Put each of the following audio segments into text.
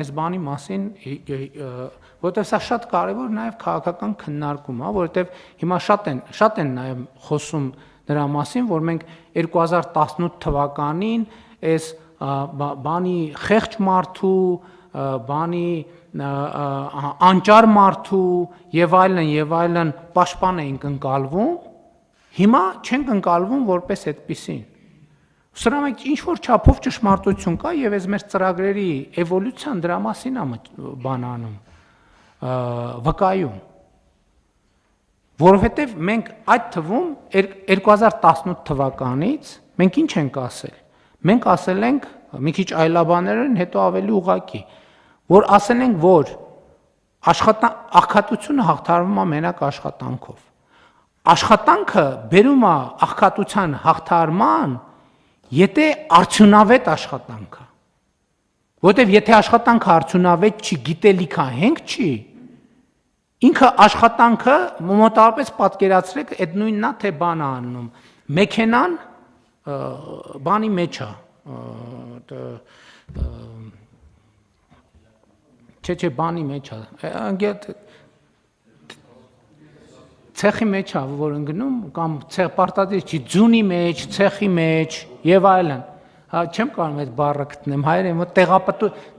Այս բանի մասին, որովհետև սա շատ կարևոր նաև քաղաքական քննարկում է, որովհետև հիմա շատ են նաև խոսում նրա մասին, որ մենք 2018 թվականին այս բանի խեղճ մարդու, բանի անճար մարդու եւ այլն պաշտպան էինք ընկալվում, հիմա չենք ընկալվում որպես այդպիսին։ Սրա մեջ ինչ-որ չափով ճշմարտություն կա եւ այս մեր ծրագրերի էվոլյուցիան դրա մասին է բանանում, վկայում։ Որովհետեւ մենք այդ թվում 2018 թվականից մենք ինչ ենք ասել։ Մենք ասել ենք մի քիչ այլաբաներեն, հետո ավելի ուղղակի, որ ասել ենք, որ աղքատությունը հաղթարվում է մենակ աշխատանքով։ Աշխատանքը բերում է աղքատության հաղթարման, եթե արդյունավետ աշխատանքը, որտեվ եթե աշխատանքը արդյունավետ չի, գիտելիքա հենք չի, ինքը աշխատանքը մոտավորապես պատկերացրեք, այդ նույնն է, թե բան է անում, մեքենան բանի մեջ է, չէ, բանի մեջ է, ցեխի մեջ է, որ ընկնում, կամ պարտադիր չի, ձյունի մեջ, ցեխի մեջ եւ այլն։ Չեմ կարող այդ բառը գտնեմ, հայերեն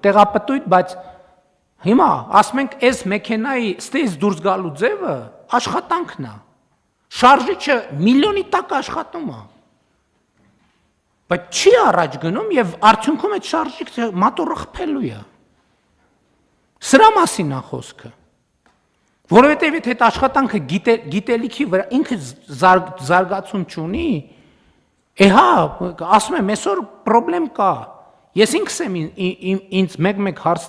տեղապտույտ, բայց հիմա ասում ենք, այս մեքենայի ստեյս դուրս գալու ձևը աշխատանքն է։ Շարժիչը միլիոնի տակ աշխատում է։ Բայց չի առաջ գնում եւ արդյունքում այդ շարժիչը մատուռը խփելու է։ Սրա մասին է խոսքը։ Որովհետև եթե այդ աշխատանքը գիտելիքի վրա ինքը զարգացում չունի, հա, ասում եմ, այսօր պրոբլեմ կա։ Ես ինքս եմ ինձ մեկ հարց